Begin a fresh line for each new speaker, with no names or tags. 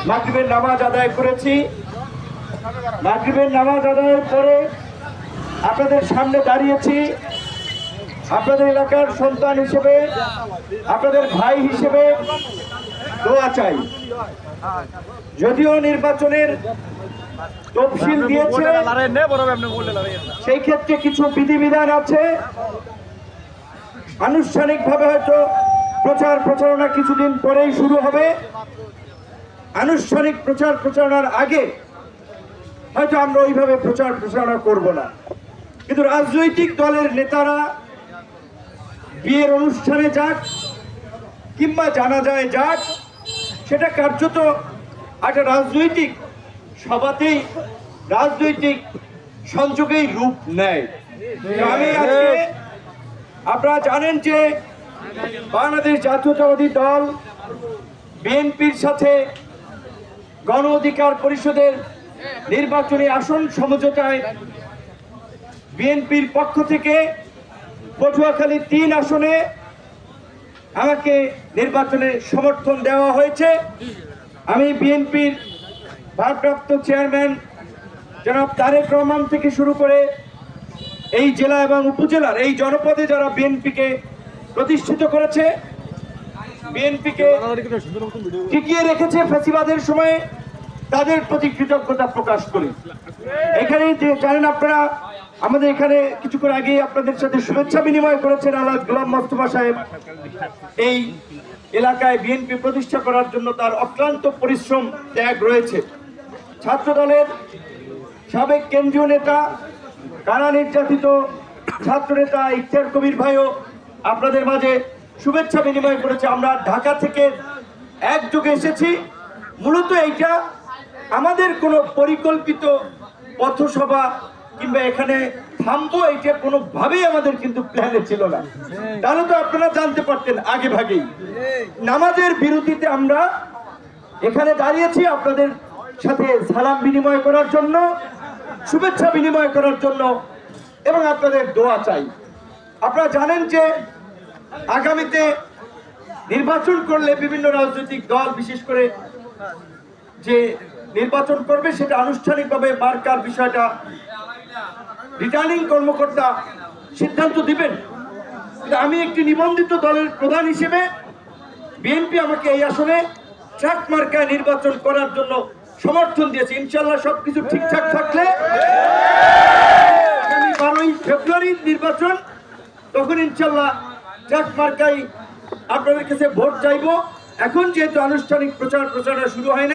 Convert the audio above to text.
মাগরিবের নামাজ আদায় করেছি। মাগরিবের নামাজ আদায়ের পরে আপনাদের সামনে দাঁড়িয়েছি আপনাদের এলাকার সন্তান হিসেবে, আপনাদের ভাই হিসেবে দোয়া চাই। যদিও নির্বাচনের তফসিল দিয়েছে, সেই ক্ষেত্রে কিছু বিধিবিধান আছে। আনুষ্ঠানিকভাবে হয়তো প্রচারণা কিছুদিন পরেই শুরু হবে। আনুষ্ঠানিক প্রচারণার আগে হয়তো আমরা ওইভাবে প্রচারণা করব না, কিন্তু রাজনৈতিক দলের নেতারা বিয়ের অনুষ্ঠানে যাক কিংবা জানাজায় যাক, সেটা কার্যত একটা রাজনৈতিক সভাতেই, রাজনৈতিক সংযোগেই রূপ নেয়। আমি আজকে, আপনারা জানেন যে বাংলাদেশ জাতীয়তাবাদী দল বিএনপির সাথে গণ অধিকার পরিষদের নির্বাচনী আসন সমঝোতায় বিএনপির পক্ষ থেকে পটুয়াখালী 3 আসনে আমাকে নির্বাচনে সমর্থন দেওয়া হয়েছে। আমি বিএনপির ভারপ্রাপ্ত চেয়ারম্যান জনাব তারেক রহমান থেকে শুরু করে এই জেলা এবং উপজেলার এই জনপদে যারা বিএনপিকে প্রতিষ্ঠিত করেছে, বিএনপিকে টিকিয়ে রেখেছে ফ্যাসিবাদের সময়ে, তাদের প্রতি কৃতজ্ঞতা প্রকাশ করি। এখানে জানেন আপনারা, আমাদের এখানে কিছুক্ষণ আগে আপনাদের সাথে শুভেচ্ছা বিনিময় করেছেন আলাদ গোলাম মোস্তফা সাহেব। এই এলাকায় বিএনপি প্রতিষ্ঠা করার জন্য তার অক্লান্ত পরিশ্রম ত্যাগ রয়েছে। ছাত্র দলের সাবেক কেন্দ্রীয় নেতা, কারা নির্যাতিত ছাত্র নেতা ইখতিয়ার কবির ভাইও আপনাদের মাঝে শুভেচ্ছা বিনিময় করেছে। আমরা ঢাকা থেকে একযোগে এসেছি। মূলত এইটা আমাদের কোনো পরিকল্পিত পথসভা কিংবা এখানে থামবো, এইটা কোনোভাবেই আমাদের কিন্তু প্ল্যানে ছিল না। তাহলে তো আপনারা জানতে পারতেন আগে ভাগেই। নামাজের বিরতিতে আমরা এখানে দাঁড়িয়েছি আপনাদের সাথে সালাম বিনিময় করার জন্য, শুভেচ্ছা বিনিময় করার জন্য এবং আপনাদের দোয়া চাই। আপনারা জানেন যে আগামীতে নির্বাচন করলে বিভিন্ন রাজনৈতিক দল বিশেষ করে যে নির্বাচন করবে সেটা আনুষ্ঠানিকভাবে মার্কার বিষয়টা রিটার্নিং কর্মকর্তা সিদ্ধান্ত দিবেন। আমি একটি নিবন্ধিত দলের প্রধান হিসেবে বিএনপি আমাকে এই আসনে ট্রাক মার্কায় নির্বাচন করার জন্য সমর্থন দিয়েছে। ইনশাল্লাহ সবকিছু ঠিকঠাক থাকলে আগামী 12ই ফেব্রুয়ারির নির্বাচন, তখন ইনশাল্লাহ ট্রাক মার্কায় আপনাদের কাছে ভোট চাইব। এখন যেহেতু আনুষ্ঠানিক প্রচারণা শুরু হয় না।